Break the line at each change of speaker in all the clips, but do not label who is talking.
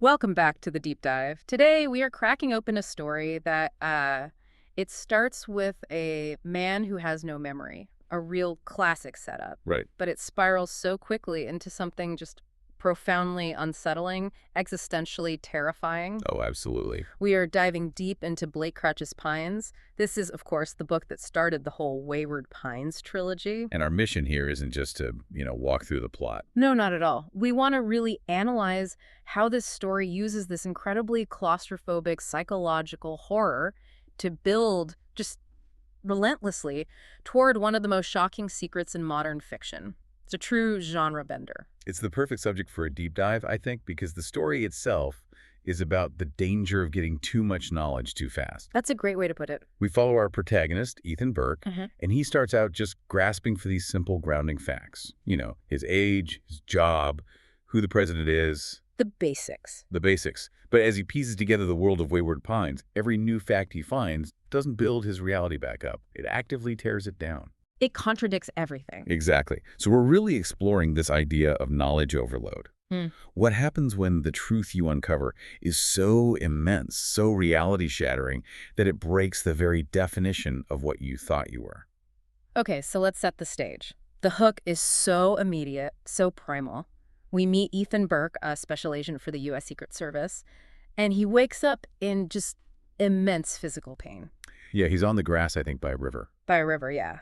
Welcome back to the deep dive. Today we are cracking open a story that it starts with a man who has no memory, a real classic setup,
Right.
but it spirals so quickly into something just profoundly unsettling, existentially terrifying.
Oh, absolutely.
We are diving deep into Blake Crouch's Pines. This is, of course, the book that started the whole Wayward Pines trilogy.
And our mission here isn't just to, walk through the plot.
No, not at all. We want to really analyze how this story uses this incredibly claustrophobic psychological horror to build just relentlessly toward one of the most shocking secrets in modern fiction. It's a true genre bender.
It's the perfect subject for a deep dive, I think, because the story itself is about the danger of getting too much knowledge too fast.
That's a great way to put it.
We follow our protagonist, Ethan Burke, and he starts out just grasping for these simple grounding facts. His age, his job, who the president is.
The basics.
The basics. But as he pieces together the world of Wayward Pines, every new fact he finds doesn't build his reality back up. It actively tears it down.
It contradicts everything.
Exactly. So we're really exploring this idea of knowledge overload. What happens when the truth you uncover is so immense, so reality-shattering, that it breaks the very definition of what you thought you were?
Okay, so let's set the stage. The hook is so immediate, so primal. We meet Ethan Burke, a special agent for the U.S. Secret Service, and he wakes up in just immense physical pain.
Yeah, he's on the grass, I think, by a river.
By a river, yeah.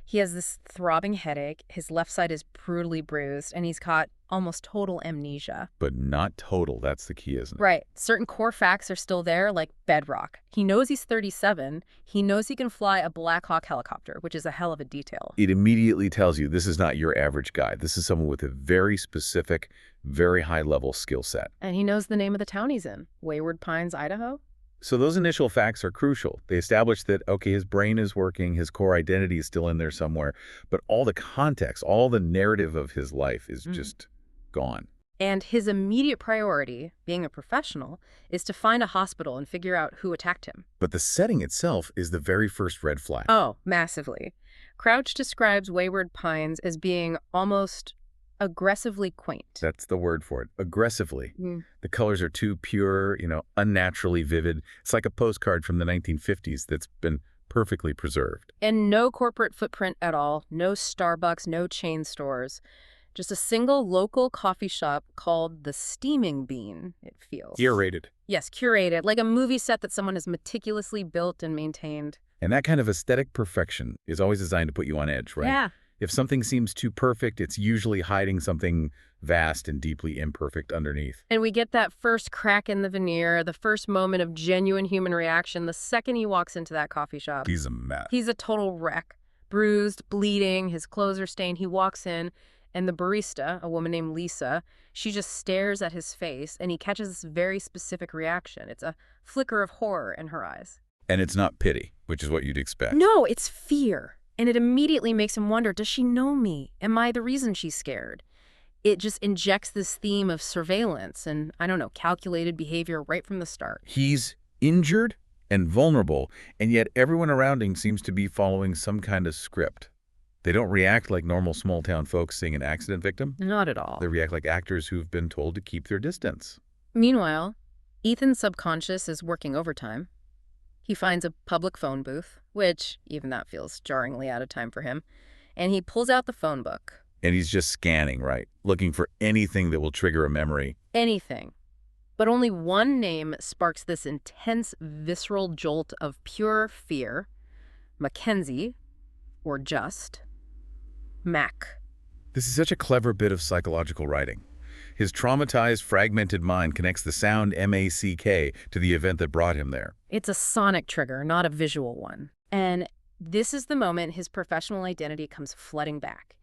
He has this throbbing headache, his left side is brutally bruised, and he's caught almost total amnesia.
But not total, that's the key, isn't it?
Right. Certain core facts are still there, like bedrock. He knows he's 37. He knows he can fly a Black Hawk helicopter, which is a hell of a detail.
It immediately tells you this is not your average guy. This is someone with a very specific, very high-level skill set.
And he knows the name of the town he's in, Wayward Pines, Idaho.
So those initial facts are crucial. They establish that, okay, his brain is working, his core identity is still in there somewhere, but all the context, all the narrative of his life is just gone.
And his immediate priority, being a professional, is to find a hospital and figure out who attacked him.
But the setting itself is the very first red flag.
Oh, massively. Crouch describes Wayward Pines as being almost aggressively quaint.
That's the word for it. Aggressively. The colors are too pure, unnaturally vivid. It's like a postcard from the 1950s that's been perfectly preserved.
And no corporate footprint at all. No Starbucks, no chain stores. Just a single local coffee shop called the Steaming Bean, it feels.
Curated.
Yes, curated. Like a movie set that someone has meticulously built and maintained.
And that kind of aesthetic perfection is always designed to put you on edge, right?
Yeah.
If something seems too perfect, it's usually hiding something vast and deeply imperfect underneath.
And we get that first crack in the veneer, the first moment of genuine human reaction the second he walks into that coffee shop.
He's a mess.
He's a total wreck. Bruised, bleeding, his clothes are stained. He walks in, and the barista, a woman named Lisa, she just stares at his face, and he catches this very specific reaction. It's a flicker of horror in her eyes.
And it's not pity, which is what you'd expect.
No, it's fear. And it immediately makes him wonder, does she know me? Am I the reason she's scared? It just injects this theme of surveillance and, I don't know, calculated behavior right from the start.
He's injured and vulnerable, and yet everyone around him seems to be following some kind of script. They don't react like normal small-town folks seeing an accident victim.
Not at all.
They react like actors who've been told to keep their distance.
Meanwhile, Ethan's subconscious is working overtime. He finds a public phone booth, which even that feels jarringly out of time for him, and he pulls out the phone book.
And he's just scanning, right? Looking for anything that will trigger a memory.
Anything. But only one name sparks this intense, visceral jolt of pure fear. Mackenzie, or just Mac.
This is such a clever bit of psychological writing. His traumatized, fragmented mind connects the sound M-A-C-K to the event that brought him there.
It's a sonic trigger, not a visual one. And this is the moment his professional identity comes flooding back.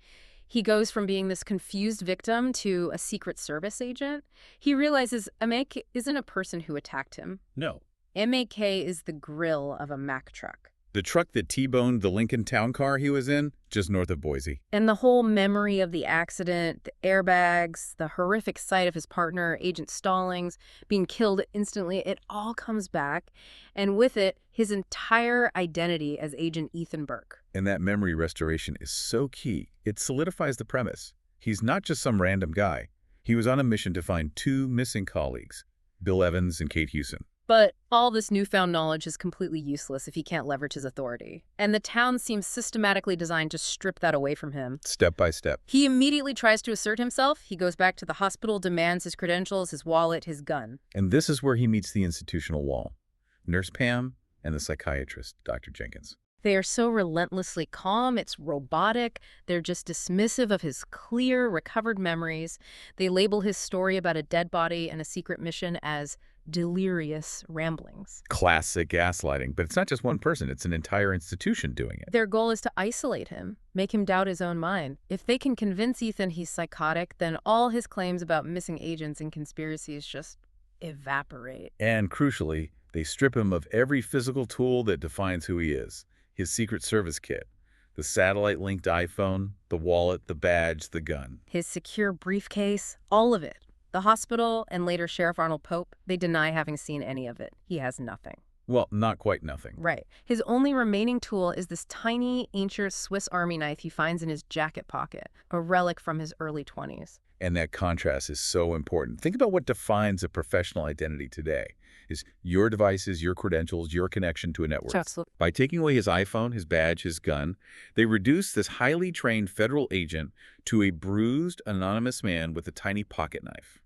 He goes from being this confused victim to a Secret Service agent. He realizes Mac isn't a person who attacked him.
No.
M-A-K is the grill of a Mack truck.
The truck that T-boned the Lincoln town car he was in, just north of Boise.
And the whole memory of the accident, the airbags, the horrific sight of his partner, Agent Stallings, being killed instantly, it all comes back. And with it, his entire identity as Agent Ethan Burke.
And that memory restoration is so key. It solidifies the premise. He's not just some random guy. He was on a mission to find two missing colleagues, Bill Evans and Kate Hewson.
But all this newfound knowledge is completely useless if he can't leverage his authority. And the town seems systematically designed to strip that away from him.
Step by step.
He immediately tries to assert himself. He goes back to the hospital, demands his credentials, his wallet, his gun.
And this is where he meets the institutional wall. Nurse Pam and the psychiatrist, Dr. Jenkins.
They are so relentlessly calm, it's robotic. They're just dismissive of his clear, recovered memories. They label his story about a dead body and a secret mission as delirious ramblings.
Classic gaslighting, but it's not just one person, it's an entire institution doing it.
Their goal is to isolate him, make him doubt his own mind. If they can convince Ethan he's psychotic, then all his claims about missing agents and conspiracies just evaporate.
And crucially, they strip him of every physical tool that defines who he is. His Secret Service kit, the satellite-linked iPhone, the wallet, the badge, the gun.
His secure briefcase, all of it. The hospital and later Sheriff Arnold Pope, they deny having seen any of it. He has nothing.
Well, not quite nothing.
Right. His only remaining tool is this tiny, ancient Swiss Army knife he finds in his jacket pocket, a relic from his early 20s.
And that contrast is so important. Think about what defines a professional identity today. Is your devices, your credentials, your connection to a network.
Absolutely.
By taking away his iPhone, his badge, his gun, they reduce this highly trained federal agent to a bruised, anonymous man with a tiny pocket knife.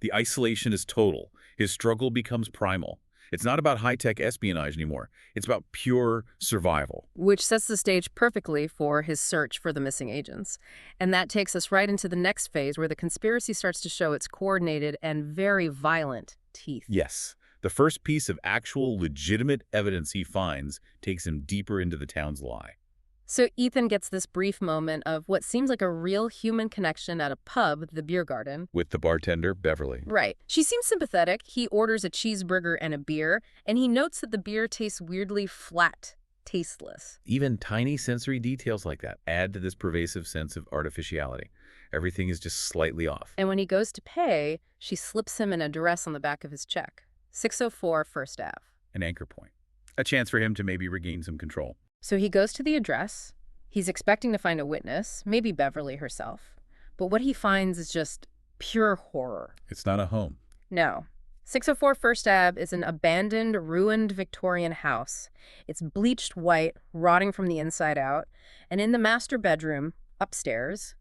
The isolation is total. His struggle becomes primal. It's not about high-tech espionage anymore. It's about pure survival.
Which sets the stage perfectly for his search for the missing agents. And that takes us right into the next phase where the conspiracy starts to show its coordinated and very violent teeth.
Yes. The first piece of actual legitimate evidence he finds takes him deeper into the town's lie.
So Ethan gets this brief moment of what seems like a real human connection at a pub, the beer garden.
With the bartender, Beverly.
Right. She seems sympathetic. He orders a cheeseburger and a beer, and he notes that the beer tastes weirdly flat, tasteless.
Even tiny sensory details like that add to this pervasive sense of artificiality. Everything is just slightly off.
And when he goes to pay, she slips him an address on the back of his check. 604 First Ave.
An anchor point. A chance for him to maybe regain some control.
So he goes to the address. He's expecting to find a witness, maybe Beverly herself. But what he finds is just pure horror.
It's not a home.
No. 604 First Ave is an abandoned, ruined Victorian house. It's bleached white, rotting from the inside out. And in the master bedroom, upstairs,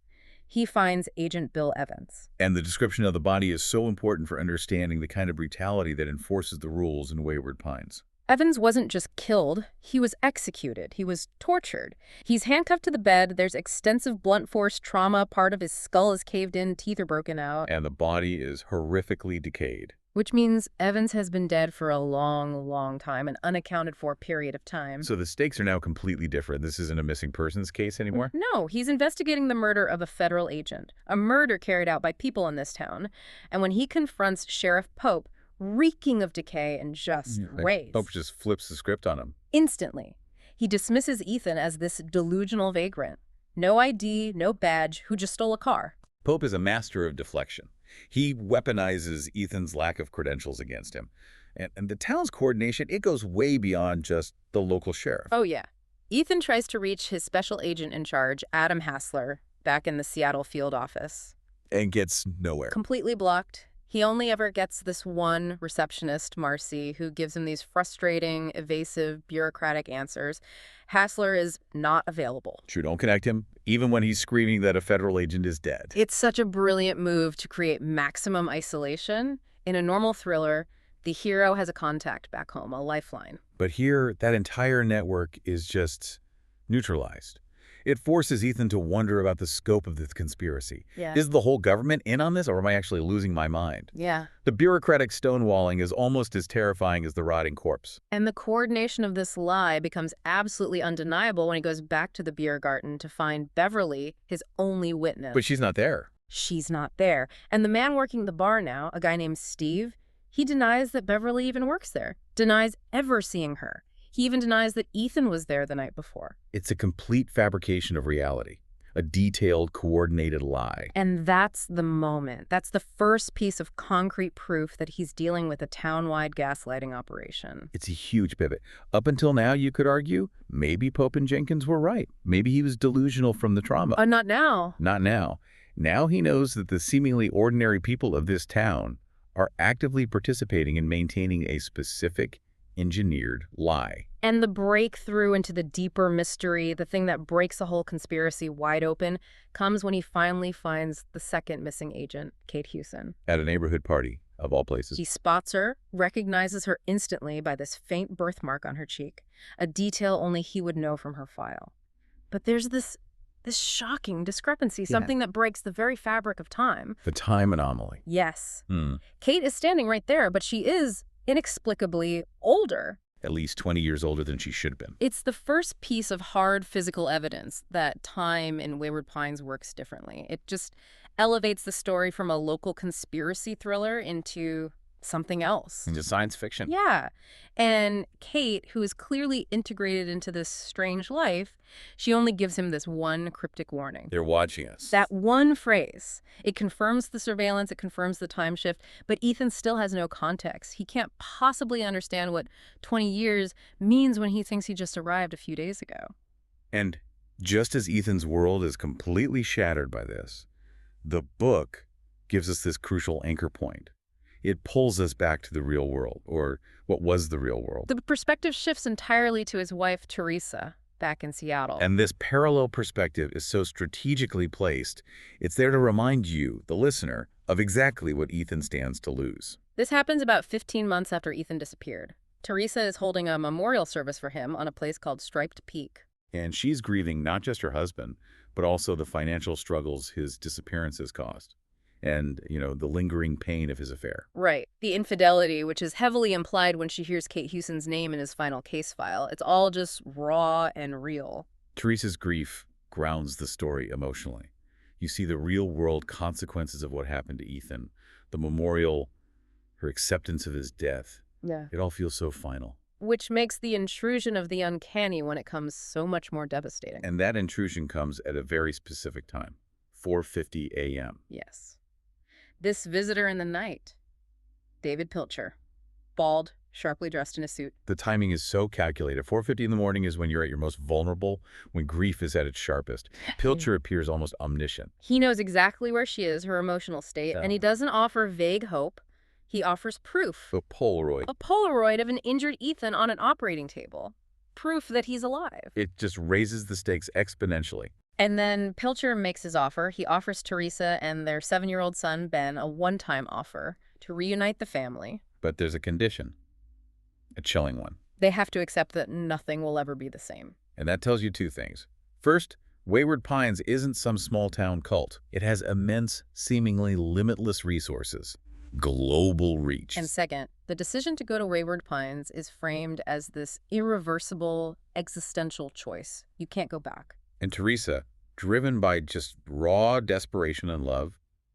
he finds Agent Bill Evans.
And the description of the body is so important for understanding the kind of brutality that enforces the rules in Wayward Pines.
Evans wasn't just killed, he was executed. He was tortured. He's handcuffed to the bed. There's extensive blunt force trauma. Part of his skull is caved in, teeth are broken out.
And the body is horrifically decayed.
Which means Evans has been dead for a long, long time, an unaccounted for period of time.
So the stakes are now completely different. This isn't a missing persons case anymore?
No, he's investigating the murder of a federal agent, a murder carried out by people in this town. And when he confronts Sheriff Pope, reeking of decay and just rage.
Pope just flips the script on him.
Instantly. He dismisses Ethan as this delusional vagrant. No ID, no badge, who just stole a car.
Pope is a master of deflection. He weaponizes Ethan's lack of credentials against him. And the town's coordination, it goes way beyond just the local sheriff.
Oh, yeah. Ethan tries to reach his special agent in charge, Adam Hassler, back in the Seattle field office.
And gets nowhere.
Completely blocked. He only ever gets this one receptionist, Marcy, who gives him these frustrating, evasive, bureaucratic answers. Hassler is not available.
True, don't connect him, even when he's screaming that a federal agent is dead.
It's such a brilliant move to create maximum isolation. In a normal thriller, the hero has a contact back home, a lifeline.
But here, that entire network is just neutralized. It forces Ethan to wonder about the scope of this conspiracy.
Yeah.
Is the whole government in on this, or am I actually losing my mind?
Yeah.
The bureaucratic stonewalling is almost as terrifying as the rotting corpse.
And the coordination of this lie becomes absolutely undeniable when he goes back to the beer garden to find Beverly, his only witness.
But she's not there.
She's not there. And the man working the bar now, a guy named Steve, he denies that Beverly even works there, denies ever seeing her. He even denies that Ethan was there the night before.
It's a complete fabrication of reality, a detailed, coordinated lie.
And that's the moment. That's the first piece of concrete proof that he's dealing with a town-wide gaslighting operation.
It's a huge pivot. Up until now, you could argue, maybe Pope and Jenkins were right. Maybe he was delusional from the trauma.
Not now.
Not now. Now he knows that the seemingly ordinary people of this town are actively participating in maintaining a specific, engineered lie.
And the breakthrough into the deeper mystery, the thing that breaks the whole conspiracy wide open, comes when he finally finds the second missing agent, Kate Hewson.
At a neighborhood party, of all places.
He spots her, recognizes her instantly by this faint birthmark on her cheek, a detail only he would know from her file. But there's this shocking discrepancy, something that breaks the very fabric of time.
The time anomaly.
Yes. Kate is standing right there, but she is inexplicably older.
At least 20 years older than she should have been.
It's the first piece of hard physical evidence that time in Wayward Pines works differently. It just elevates the story from a local conspiracy thriller into something else.
Into science fiction.
Yeah. And Kate, who is clearly integrated into this strange life, she only gives him this one cryptic warning.
They're watching us.
That one phrase. It confirms the surveillance, it confirms the time shift, but Ethan still has no context. He can't possibly understand what 20 years means when he thinks he just arrived a few days ago.
And just as Ethan's world is completely shattered by this, the book gives us this crucial anchor point. It pulls us back to the real world, or what was the real world.
The perspective shifts entirely to his wife, Teresa, back in Seattle.
And this parallel perspective is so strategically placed, it's there to remind you, the listener, of exactly what Ethan stands to lose.
This happens about 15 months after Ethan disappeared. Teresa is holding a memorial service for him on a place called Striped Peak.
And she's grieving not just her husband, but also the financial struggles his disappearance has caused. And, the lingering pain of his affair.
Right. The infidelity, which is heavily implied when she hears Kate Hewson's name in his final case file. It's all just raw and real.
Teresa's grief grounds the story emotionally. You see the real-world consequences of what happened to Ethan, the memorial, her acceptance of his death.
Yeah.
It all feels so final.
Which makes the intrusion of the uncanny when it comes so much more devastating.
And that intrusion comes at a very specific time, 4:50 a.m.
Yes. This visitor in the night, David Pilcher, bald, sharply dressed in a suit.
The timing is so calculated. 4:50 in the morning is when you're at your most vulnerable, when grief is at its sharpest. Pilcher appears almost omniscient.
He knows exactly where she is, her emotional state, and he doesn't offer vague hope. He offers proof.
A Polaroid.
A Polaroid of an injured Ethan on an operating table. Proof that he's alive.
It just raises the stakes exponentially.
And then Pilcher makes his offer. He offers Teresa and their 7-year-old son, Ben, a one-time offer to reunite the family.
But there's a condition. A chilling one.
They have to accept that nothing will ever be the same.
And that tells you two things. First, Wayward Pines isn't some small-town cult. It has immense, seemingly limitless resources. Global reach.
And second, the decision to go to Wayward Pines is framed as this irreversible, existential choice. You can't go back.
And Teresa, driven by just raw desperation and love,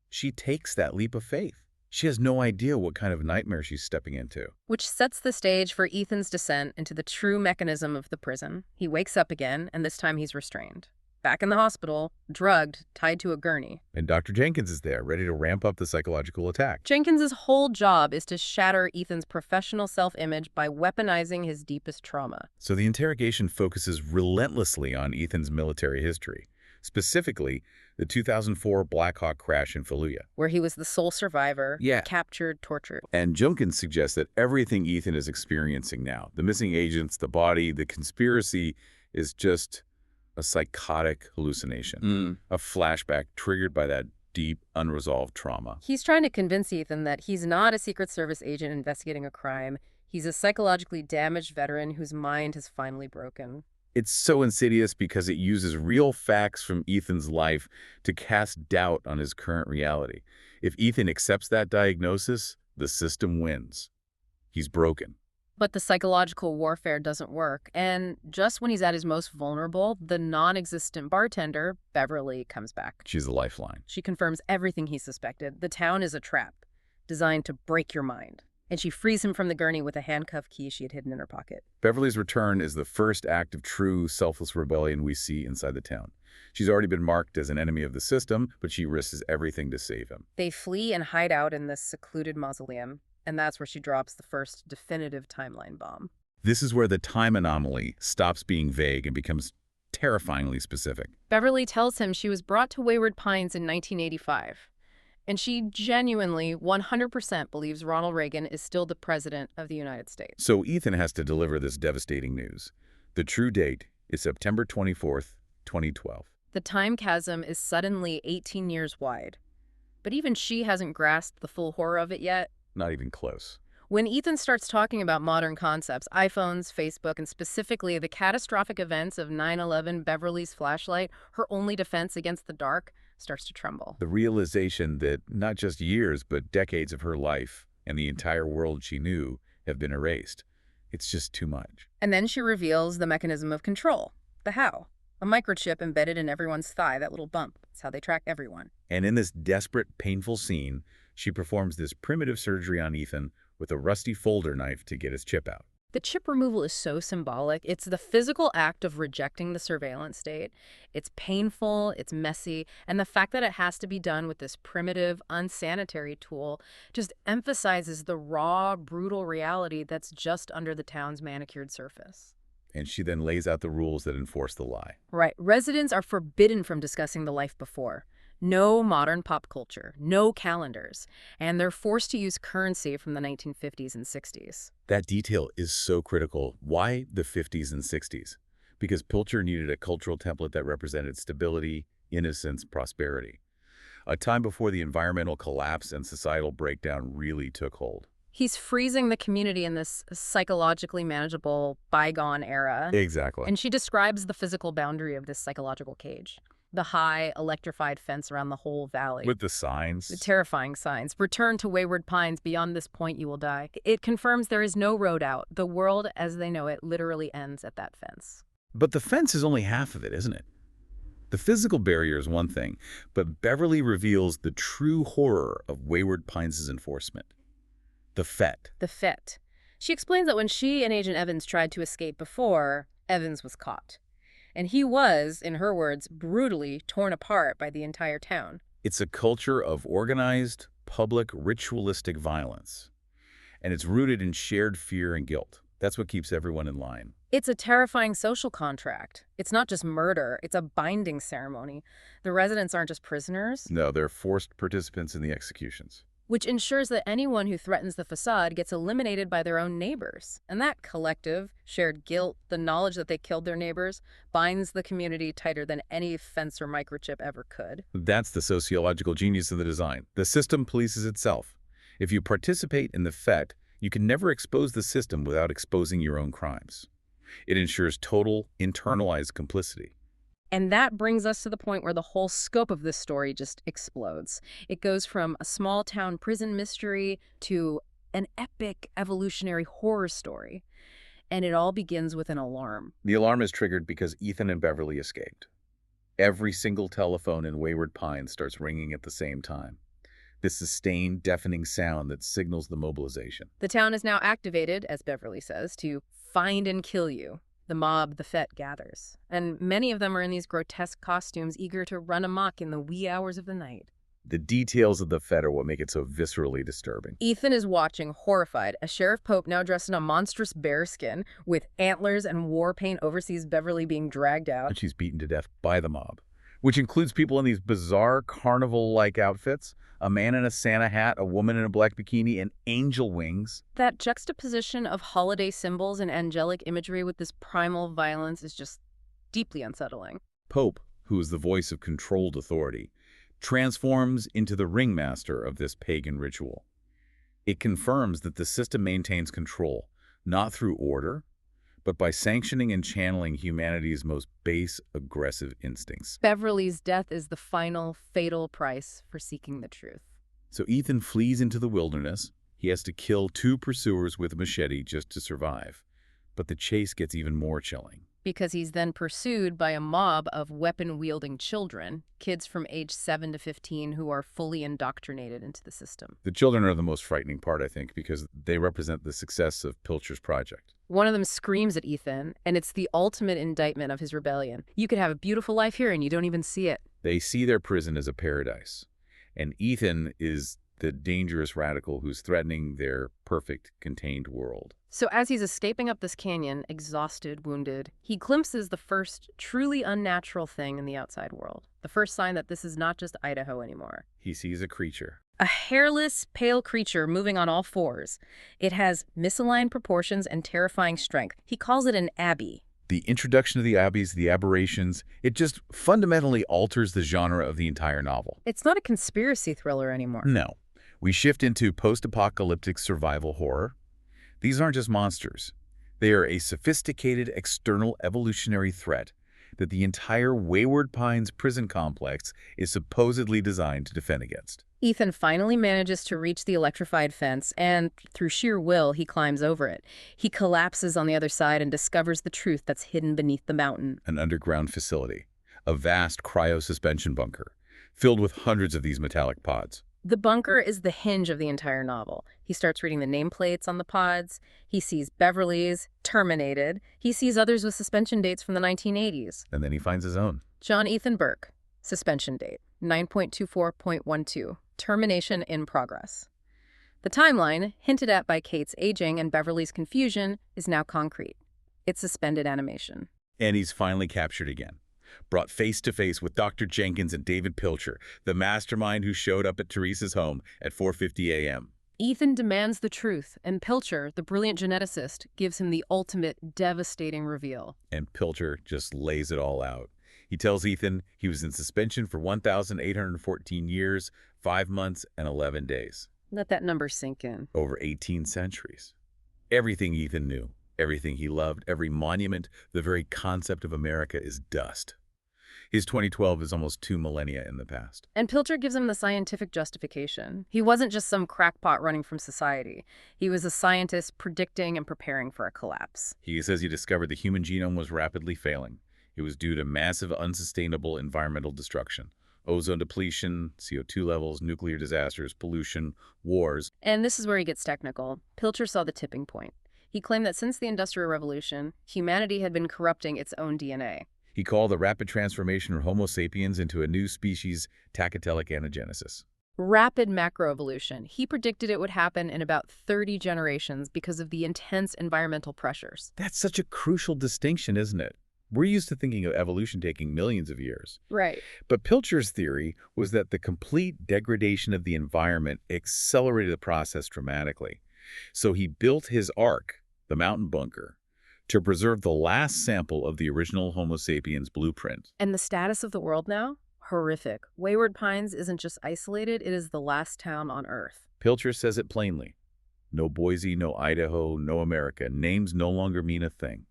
she takes that leap of faith. She has no idea what kind of nightmare she's stepping into.
Which sets the stage for Ethan's descent into the true mechanism of the prison. He wakes up again, and this time he's restrained. Back in the hospital, drugged, tied to a gurney.
And Dr. Jenkins is there, ready to ramp up the psychological attack.
Jenkins's whole job is to shatter Ethan's professional self-image by weaponizing his deepest trauma.
So the interrogation focuses relentlessly on Ethan's military history, specifically the 2004 Black Hawk crash in Fallujah.
Where he was the sole survivor,
Yeah.
captured, tortured.
And Jenkins suggests that everything Ethan is experiencing now, the missing agents, the body, the conspiracy, is just a psychotic hallucination, a flashback triggered by that deep, unresolved trauma.
He's trying to convince Ethan that he's not a Secret Service agent investigating a crime. He's a psychologically damaged veteran whose mind has finally broken.
It's so insidious because it uses real facts from Ethan's life to cast doubt on his current reality. If Ethan accepts that diagnosis, the system wins. He's broken.
But the psychological warfare doesn't work, and just when he's at his most vulnerable, the non-existent bartender, Beverly, comes back.
She's the lifeline.
She confirms everything he suspected. The town is a trap, designed to break your mind. And she frees him from the gurney with a handcuff key she had hidden in her pocket.
Beverly's return is the first act of true, selfless rebellion we see inside the town. She's already been marked as an enemy of the system, but she risks everything to save him.
They flee and hide out in this secluded mausoleum. And that's where she drops the first definitive timeline bomb.
This is where the time anomaly stops being vague and becomes terrifyingly specific.
Beverly tells him she was brought to Wayward Pines in 1985, and she genuinely 100% believes Ronald Reagan is still the president of the United States.
So Ethan has to deliver this devastating news. The true date is September 24th, 2012.
The time chasm is suddenly 18 years wide, but even she hasn't grasped the full horror of it yet.
Not even close.
When Ethan starts talking about modern concepts, iPhones, Facebook, and specifically the catastrophic events of 9/11, Beverly's flashlight, her only defense against the dark, starts to tremble.
The realization that not just years, but decades of her life and the entire world she knew have been erased. It's just too much.
And then she reveals the mechanism of control, the how. A microchip embedded in everyone's thigh, that little bump. It's how they track everyone.
And in this desperate, painful scene, she performs this primitive surgery on Ethan with a rusty folder knife to get his chip out.
The chip removal is so symbolic. It's the physical act of rejecting the surveillance state. It's painful, it's messy, and the fact that it has to be done with this primitive, unsanitary tool just emphasizes the raw, brutal reality that's just under the town's manicured surface.
And she then lays out the rules that enforce the lie.
Right. Residents are forbidden from discussing the life before. No modern pop culture, no calendars, and they're forced to use currency from the 1950s and 60s.
That detail is so critical. Why the 50s and 60s? Because Pilcher needed a cultural template that represented stability, innocence, prosperity. A time before the environmental collapse and societal breakdown really took hold.
He's freezing the community in this psychologically manageable bygone era.
Exactly.
And she describes the physical boundary of this psychological cage. The high, electrified fence around the whole valley.
With the signs.
The terrifying signs. Return to Wayward Pines. Beyond this point, you will die. It confirms there is no road out. The world, as they know it, literally ends at that fence.
But the fence is only half of it, isn't it? The physical barrier is one thing, but Beverly reveals the true horror of Wayward Pines' enforcement. The FET.
The FET. She explains that when she and Agent Evans tried to escape before, Evans was caught. And he was, in her words, brutally torn apart by the entire town.
It's a culture of organized, public, ritualistic violence. And it's rooted in shared fear and guilt. That's what keeps everyone in line.
It's a terrifying social contract. It's not just murder, it's a binding ceremony. The residents aren't just prisoners.
No, they're forced participants in the executions.
Which ensures that anyone who threatens the facade gets eliminated by their own neighbors. And that collective, shared guilt, the knowledge that they killed their neighbors, binds the community tighter than any fence or microchip ever could.
That's the sociological genius of the design. The system polices itself. If you participate in the FET, you can never expose the system without exposing your own crimes. It ensures total, internalized complicity.
And that brings us to the point where the whole scope of this story just explodes. It goes from a small-town prison mystery to an epic evolutionary horror story. And it all begins with an alarm.
The alarm is triggered because Ethan and Beverly escaped. Every single telephone in Wayward Pines starts ringing at the same time. This sustained, deafening sound that signals the mobilization.
The town is now activated, as Beverly says, to find and kill you. The mob, the FET, gathers. And many of them are in these grotesque costumes, eager to run amok in the wee hours of the night.
The details of the FET are what make it so viscerally disturbing.
Ethan is watching, horrified, as Sheriff Pope, now dressed in a monstrous bearskin with antlers and war paint, oversees Beverly being dragged out.
And she's beaten to death by the mob, which includes people in these bizarre carnival-like outfits. A man in a Santa hat, a woman in a black bikini, and angel wings.
That juxtaposition of holiday symbols and angelic imagery with this primal violence is just deeply unsettling.
Pope, who is the voice of controlled authority, transforms into the ringmaster of this pagan ritual. It confirms that the system maintains control, not through order, but by sanctioning and channeling humanity's most base, aggressive instincts.
Beverly's death is the final, fatal price for seeking the truth.
So Ethan flees into the wilderness. He has to kill 2 pursuers with a machete just to survive. But the chase gets even more chilling.
Because he's then pursued by a mob of weapon-wielding children, kids from age 7 to 15 who are fully indoctrinated into the system.
The children are the most frightening part, I think, because they represent the success of Pilcher's project.
One of them screams at Ethan, and it's the ultimate indictment of his rebellion. You could have a beautiful life here, and you don't even see it.
They see their prison as a paradise. And Ethan is the dangerous radical who's threatening their perfect, contained world.
So as he's escaping up this canyon, exhausted, wounded, he glimpses the first truly unnatural thing in the outside world. The first sign that this is not just Idaho anymore.
He sees a creature.
A hairless, pale creature moving on all fours. It has misaligned proportions and terrifying strength. He calls it an abbey.
The introduction of the abbeys, the aberrations, it just fundamentally alters the genre of the entire novel.
It's not a conspiracy thriller anymore.
No. We shift into post-apocalyptic survival horror. These aren't just monsters. They are a sophisticated external evolutionary threat that the entire Wayward Pines prison complex is supposedly designed to defend against.
Ethan finally manages to reach the electrified fence, and through sheer will, he climbs over it. He collapses on the other side and discovers the truth that's hidden beneath the mountain.
An underground facility, a vast cryo-suspension bunker, filled with hundreds of these metallic pods.
The bunker is the hinge of the entire novel. He starts reading the nameplates on the pods. He sees Beverly's, terminated. He sees others with suspension dates from the 1980s.
And then he finds his own.
John Ethan Burke, suspension date, 9.24.12, termination in progress. The timeline, hinted at by Kate's aging and Beverly's confusion, is now concrete. It's suspended animation.
And he's finally captured again. Brought face to face with Dr. Jenkins and David Pilcher, the mastermind who showed up at Teresa's home at 4:50 a.m.
Ethan demands the truth, and Pilcher, the brilliant geneticist, gives him the ultimate, devastating reveal.
And Pilcher just lays it all out. He tells Ethan he was in suspension for 1,814 years, 5 months, and 11 days.
Let that number sink in.
Over 18 centuries. Everything Ethan knew, everything he loved, every monument, the very concept of America is dust. His 2012 is almost 2 millennia in the past.
And Pilcher gives him the scientific justification. He wasn't just some crackpot running from society. He was a scientist predicting and preparing for a collapse.
He says he discovered the human genome was rapidly failing. It was due to massive, unsustainable environmental destruction. Ozone depletion, CO2 levels, nuclear disasters, pollution, wars.
And this is where he gets technical. Pilcher saw the tipping point. He claimed that since the Industrial Revolution, humanity had been corrupting its own DNA.
He called the rapid transformation of Homo sapiens into a new species, tachytelic anagenesis.
Rapid macroevolution. He predicted it would happen in about 30 generations because of the intense environmental pressures.
That's such a crucial distinction, isn't it? We're used to thinking of evolution taking millions of years.
Right.
But Pilcher's theory was that the complete degradation of the environment accelerated the process dramatically. So he built his ark, the mountain bunker, to preserve the last sample of the original Homo sapiens blueprint.
And the status of the world now? Horrific. Wayward Pines isn't just isolated, it is the last town on Earth.
Pilcher says it plainly. No Boise, no Idaho, no America. Names no longer mean a thing.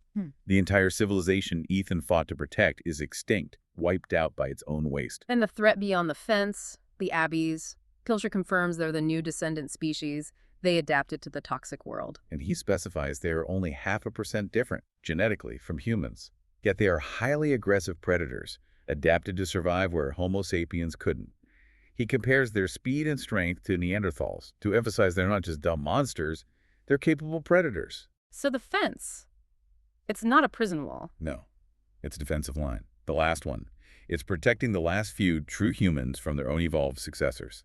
The entire civilization Ethan fought to protect is extinct, wiped out by its own waste.
And the threat beyond the fence, the abbeys. Pilcher confirms they're the new descendant species. They adapted to the toxic world.
And he specifies they are only 0.5% different, genetically, from humans. Yet they are highly aggressive predators, adapted to survive where Homo sapiens couldn't. He compares their speed and strength to Neanderthals, to emphasize they're not just dumb monsters, they're capable predators.
So the fence, it's not a prison wall.
No, it's a defensive line. The last one. It's protecting the last few true humans from their own evolved successors.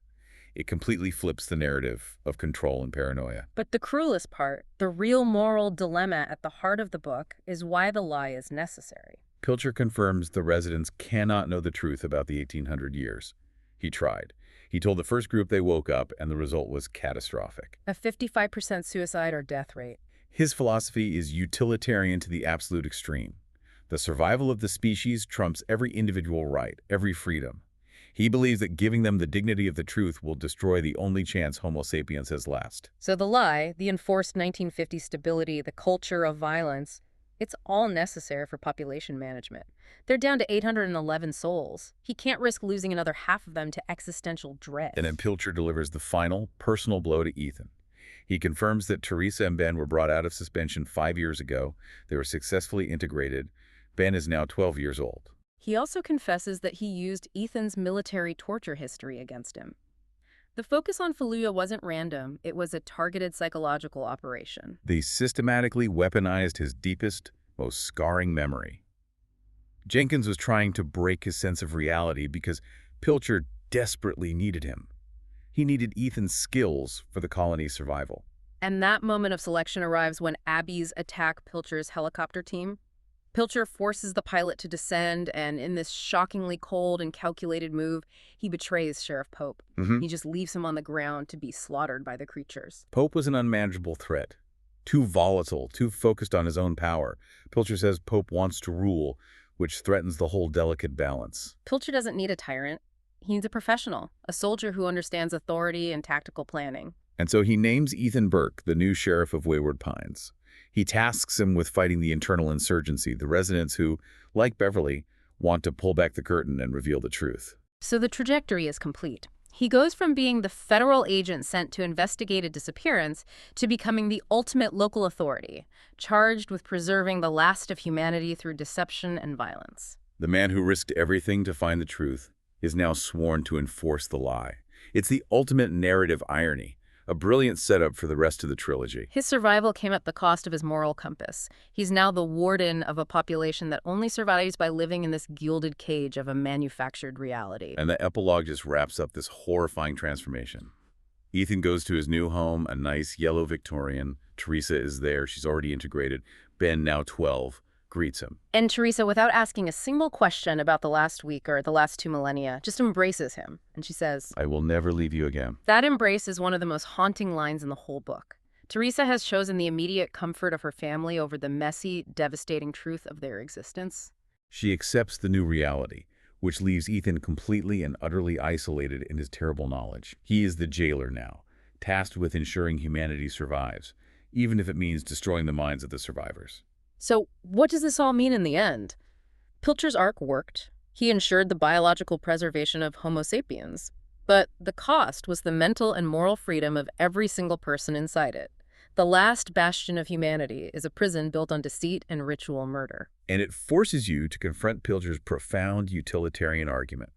It completely flips the narrative of control and paranoia.
But the cruelest part, the real moral dilemma at the heart of the book, is why the lie is necessary.
Pilcher confirms the residents cannot know the truth about the 1800 years. He tried. He told the first group they woke up, and the result was catastrophic.
A 55% suicide or death rate.
His philosophy is utilitarian to the absolute extreme. The survival of the species trumps every individual right, every freedom. He believes that giving them the dignity of the truth will destroy the only chance Homo sapiens has left.
So the lie, the enforced 1950s stability, the culture of violence, it's all necessary for population management. They're down to 811 souls. He can't risk losing another half of them to existential dread.
And then Pilcher delivers the final, personal blow to Ethan. He confirms that Teresa and Ben were brought out of suspension 5 years ago. They were successfully integrated. Ben is now 12 years old.
He also confesses that he used Ethan's military torture history against him. The focus on Fallujah wasn't random. It was a targeted psychological operation.
They systematically weaponized his deepest, most scarring memory. Jenkins was trying to break his sense of reality because Pilcher desperately needed him. He needed Ethan's skills for the colony's survival.
And that moment of selection arrives when Abby's attack Pilcher's helicopter team. Pilcher forces the pilot to descend, and in this shockingly cold and calculated move, he betrays Sheriff Pope. He just leaves him on the ground to be slaughtered by the creatures.
Pope was an unmanageable threat. Too volatile, too focused on his own power. Pilcher says Pope wants to rule, which threatens the whole delicate balance.
Pilcher doesn't need a tyrant. He needs a professional, a soldier who understands authority and tactical planning.
And so he names Ethan Burke the new sheriff of Wayward Pines. He tasks him with fighting the internal insurgency, the residents who, like Beverly, want to pull back the curtain and reveal the truth.
So the trajectory is complete. He goes from being the federal agent sent to investigate a disappearance to becoming the ultimate local authority, charged with preserving the last of humanity through deception and violence.
The man who risked everything to find the truth is now sworn to enforce the lie. It's the ultimate narrative irony, a brilliant setup for the rest of the trilogy.
His survival came at the cost of his moral compass. He's now the warden of a population that only survives by living in this gilded cage of a manufactured reality.
And the epilogue just wraps up this horrifying transformation. Ethan goes to his new home, a nice yellow Victorian. Teresa is there. She's already integrated. Ben, now 12, greets him.
And Teresa, without asking a single question about the last week or the last 2 millennia, just embraces him. And she says,
"I will never leave you again."
That embrace is one of the most haunting lines in the whole book. Teresa has chosen the immediate comfort of her family over the messy, devastating truth of their existence.
She accepts the new reality, which leaves Ethan completely and utterly isolated in his terrible knowledge. He is the jailer now, tasked with ensuring humanity survives, even if it means destroying the minds of the survivors.
So what does this all mean in the end? Pilcher's arc worked. He ensured the biological preservation of Homo sapiens. But the cost was the mental and moral freedom of every single person inside it. The last bastion of humanity is a prison built on deceit and ritual murder.
And it forces you to confront Pilcher's profound utilitarian argument.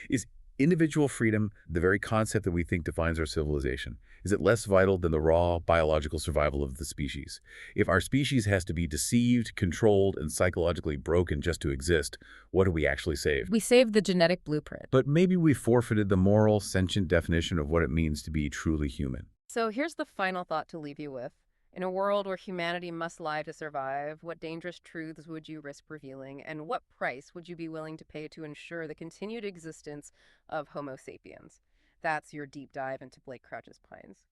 Is individual freedom the very concept that we think defines our civilization? Is it less vital than the raw biological survival of the species? If our species has to be deceived, controlled, and psychologically broken just to exist, what do we actually save?
We saved the genetic blueprint.
But maybe we forfeited the moral, sentient definition of what it means to be truly human.
So here's the final thought to leave you with. In a world where humanity must lie to survive, what dangerous truths would you risk revealing, and what price would you be willing to pay to ensure the continued existence of Homo sapiens? That's your deep dive into Blake Crouch's Pines.